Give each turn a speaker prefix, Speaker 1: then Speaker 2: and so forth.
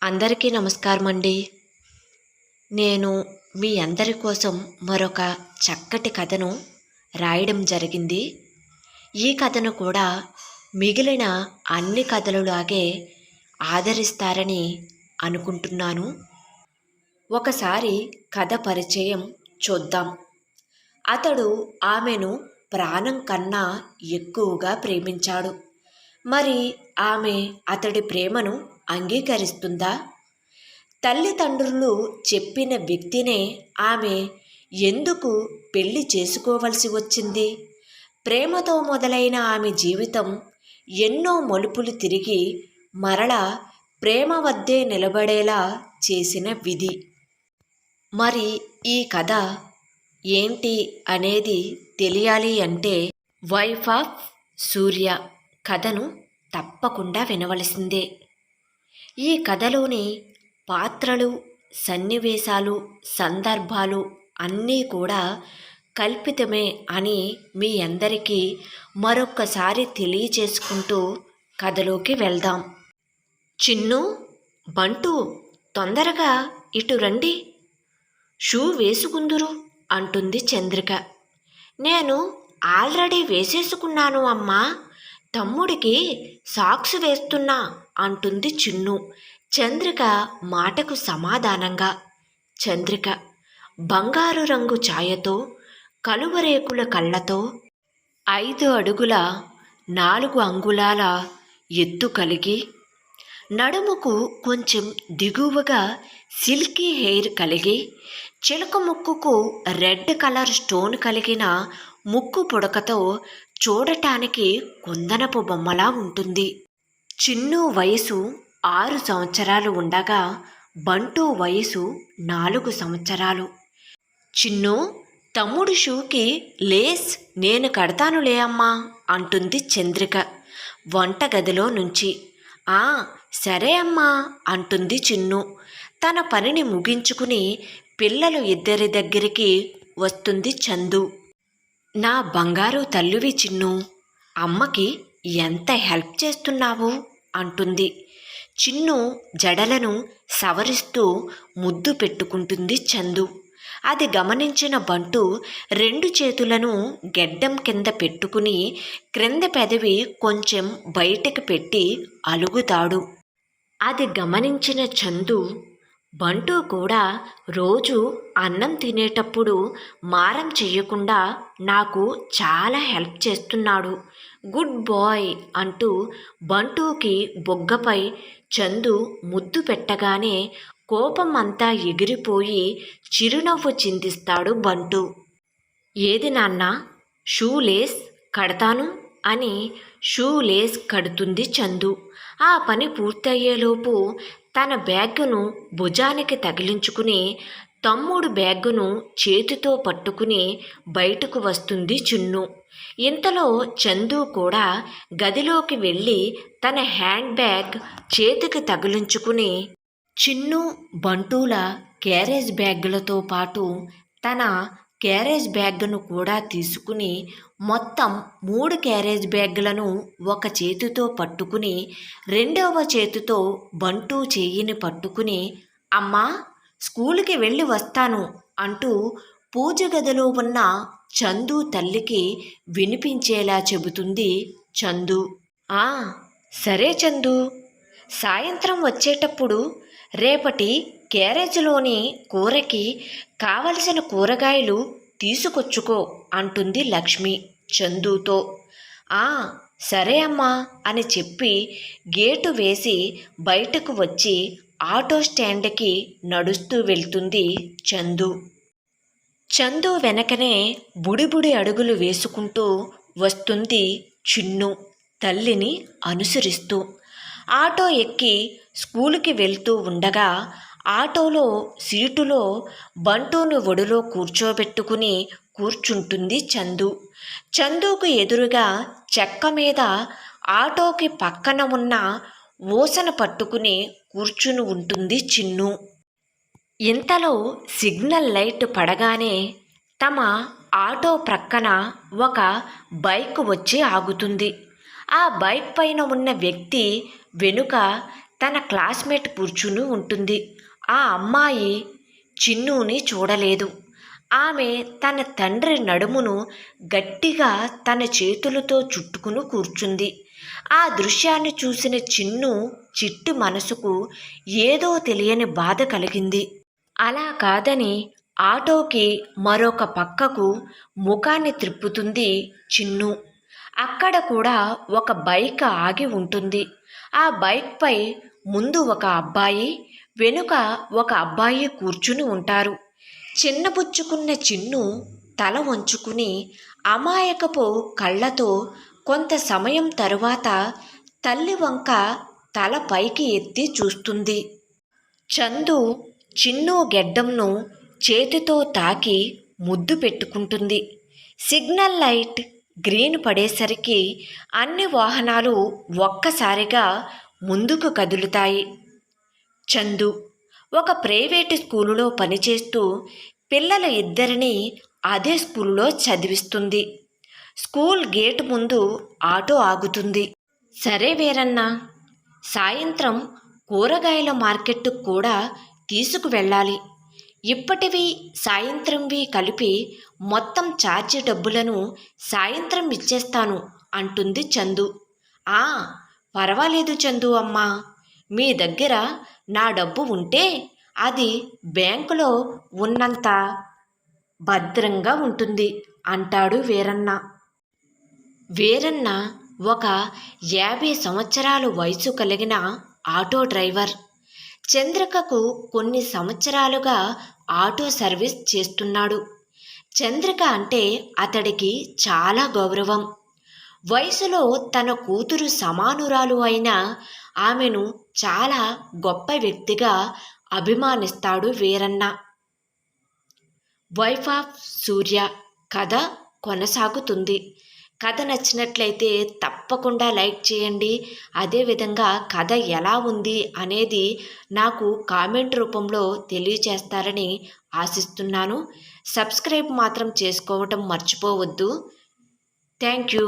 Speaker 1: అందరికీ నమస్కారం అండి. నేను మీ అందరి కోసం మరొక చక్కటి కథను రాయడం జరిగింది. ఈ కథను కూడా మిగిలిన అన్ని కథలలాగే ఆదరిస్తారని అనుకుంటున్నాను. ఒకసారి కథ పరిచయం చూద్దాం. అతడు ఆమెను ప్రాణం కన్నా ఎక్కువగా ప్రేమించాడు. మరి ఆమె అతడి ప్రేమను అంగీకరిస్తుందా? తల్లిదండ్రులు చెప్పిన వ్యక్తినే ఆమె ఎందుకు పెళ్లి చేసుకోవలసి వచ్చింది? ప్రేమతో మొదలైన ఆమె జీవితం ఎన్నో మలుపులు తిరిగి మరలా ప్రేమ వద్దే నిలబడేలా చేసిన విధి. మరి ఈ కథ ఏంటి అనేది తెలియాలి అంటే వైఫ్ ఆఫ్ సూర్య కథను తప్పకుండా వినవలసిందే. ఈ కథలోని పాత్రలు, సన్నివేశాలు, సందర్భాలు అన్నీ కూడా కల్పితమే అని మీ అందరికీ మరొక్కసారి తెలియచేసుకుంటూ కథలోకి వెళ్దాం. చిన్ను, బంటు, తొందరగా ఇటు రండి, షూ వేసుకుందురు అంటుంది చంద్రిక. నేను ఆల్రెడీ వేసేసుకున్నాను అమ్మా, తమ్ముడికి సాక్స్ వేస్తున్నా అంటుంది చిన్ను చంద్రిక మాటకు సమాధానంగా. చంద్రిక బంగారు రంగు ఛాయతో, కలువరేకుల కళ్ళతో, 5 అడుగుల 4 అంగుళాల ఎత్తు కలిగి, నడుముకు కొంచెం దిగువగా సిల్కీ హెయిర్ కలిగి, చిలక ముక్కుకు రెడ్ కలర్ స్టోన్ కలిగిన ముక్కు పుడకతో చూడటానికి కుందనపు బొమ్మలా ఉంటుంది. చిన్ను వయసు 6 సంవత్సరాలు ఉండగా బంటు వయసు 4 సంవత్సరాలు. చిన్ను, తమ్ముడు షూకి లేస్ నేను కడతానులే అమ్మా అంటుంది చంద్రిక వంటగదిలో నుంచి. ఆ సరే అమ్మా అంటుంది చిన్ను. తన పనిని ముగించుకుని పిల్లలు ఇద్దరి దగ్గరికి వస్తుంది చందు. నా బంగారు తల్లివి చిన్ను, అమ్మకి ఎంత హెల్ప్ చేస్తున్నావు అంటుంది. చిన్ను జడలను సవరిస్తూ ముద్దు పెట్టుకుంటుంది చందు. అది గమనించిన బంటు 2 చేతులను గెడ్డం కింద పెట్టుకుని క్రింద పెదవి కొంచెం బయటకు పెట్టి అలుగుతాడు. అది గమనించిన చందు, బంటు కూడా రోజు అన్నం తినేటప్పుడు మారం చెయ్యకుండా నాకు చాలా హెల్ప్ చేస్తున్నాడు, గుడ్ బాయ్ అంటూ బంటుకి బొగ్గపై చందు ముద్దు పెట్టగానే కోపం అంతా ఎగిరిపోయి చిరునవ్వు చిందిస్తాడు బంటు. ఏది నాన్న, షూ లేస్ కడతాను అని షూ లేస్ కడుతుంది చందు. ఆ పని పూర్తయ్యేలోపు తన బ్యాగును భుజానికి తగిలించుకుని తమ్ముడు బ్యాగును చేతితో పట్టుకుని బయటకు వస్తుంది చిన్ను. ఇంతలో చందు కూడా గదిలోకి వెళ్ళి తన హ్యాండ్ బ్యాగ్ చేతికి తగిలించుకుని చిన్ను, బంటుల క్యారేజ్ బ్యాగులతో పాటు తన క్యారేజ్ బ్యాగ్ను కూడా తీసుకుని మొత్తం 3 క్యారేజ్ బ్యాగులను ఒక చేతితో పట్టుకుని రెండవ చేతితో బంటు చేయిని పట్టుకుని అమ్మా స్కూలుకి వెళ్ళి వస్తాను అంటూ పూజ గదిలో ఉన్న చందు తల్లికి వినిపించేలా చెబుతుంది చందు. ఆ సరే చందు, సాయంత్రం వచ్చేటప్పుడు రేపటి క్యారేజ్లోని కూరకి కావలసిన కూరగాయలు తీసుకొచ్చుకో అంటుంది లక్ష్మి చందుతో. ఆ సరే అమ్మా అని చెప్పి గేటు వేసి బయటకు వచ్చి ఆటో స్టాండ్కి నడుస్తూ వెళ్తుంది చందు. చందు వెనకనే బుడిబుడి అడుగులు వేసుకుంటూ వస్తుంది చిన్ను తల్లిని అనుసరిస్తూ. ఆటో ఎక్కి స్కూలుకి వెళ్తూ ఉండగా ఆటోలో సీటులో బంటును ఒడిలో కూర్చోబెట్టుకుని కూర్చుంటుంది చందు. చందుకు ఎదురుగా చెక్క మీద ఆటోకి పక్కన ఉన్న ఊసన పట్టుకుని కూర్చుని ఉంటుంది చిన్ను. ఇంతలో సిగ్నల్ లైట్ పడగానే తమ ఆటో ప్రక్కన ఒక బైక్ వచ్చి ఆగుతుంది. ఆ బైక్ పైన ఉన్న వ్యక్తి వెనుక తన క్లాస్మేట్ కూర్చుని ఉంటుంది. ఆ అమ్మాయి చిన్నుని చూడలేదు. ఆమె తన తండ్రి నడుమును గట్టిగా తన చేతులతో చుట్టుకుని కూర్చుంది. ఆ దృశ్యాన్ని చూసిన చిట్టి మనసుకు ఏదో తెలియని బాధ కలిగింది. అలా కాదని ఆటోకి మరొక పక్కకు ముఖాన్ని త్రిప్పుతుంది చిన్ను. అక్కడ కూడా ఒక బైక్ ఆగి ఉంటుంది. ఆ బైక్పై ముందు ఒక అబ్బాయి, వెనుక ఒక అబ్బాయి కూర్చుని ఉంటారు. చిన్నబుచ్చుకున్న చిన్ను తల వంచుకుని అమాయకపు కళ్ళతో కొంత సమయం తరువాత తల్లి వంక తల పైకి ఎత్తి చూస్తుంది. చందు చిన్ను గెడ్డంను చేతితో తాకి ముద్దు పెట్టుకుంటుంది. సిగ్నల్ లైట్ గ్రీన్ పడేసరికి అన్ని వాహనాలు ఒక్కసారిగా ముందుకు కదులుతాయి. చందు ఒక ప్రైవేటు స్కూలులో పనిచేస్తూ పిల్లల ఇద్దరిని అదే స్కూలులో చదివిస్తుంది. స్కూల్ గేటు ముందు ఆటో ఆగుతుంది. సరే వీరన్న, సాయంత్రం కూరగాయల మార్కెట్కు కూడా తీసుకువెళ్ళాలి. ఇప్పటివి సాయంత్రంవి కలిపి మొత్తం ఛార్జీ డబ్బులను సాయంత్రం ఇచ్చేస్తాను అంటుంది చందు. ఆ పర్వాలేదు చందు అమ్మా, మీ దగ్గర నా డబ్బు ఉంటే అది బ్యాంకులో ఉన్నంత భద్రంగా ఉంటుంది అంటాడు వీరన్న. వీరన్న ఒక 50 సంవత్సరాల వయసు కలిగిన ఆటో డ్రైవర్. చంద్రికకు కొన్ని సంవత్సరాలుగా ఆటో సర్వీస్ చేస్తున్నాడు. చంద్రిక అంటే అతడికి చాలా గౌరవం. వయసులో తన కూతురు సమానురాలు అయిన ఆమెను చాలా గొప్ప వ్యక్తిగా అభిమానిస్తాడు వీరన్న. వైఫ్ ఆఫ్ సూర్య కథ కొనసాగుతుంది. కథ నచ్చినట్లయితే తప్పకుండా లైక్ చేయండి. అదేవిధంగా కథ ఎలా ఉంది అనేది నాకు కామెంట్ రూపంలో తెలియచేస్తారని ఆశిస్తున్నాను. సబ్స్క్రైబ్ మాత్రం చేసుకోవటం మర్చిపోవద్దు. Thank you.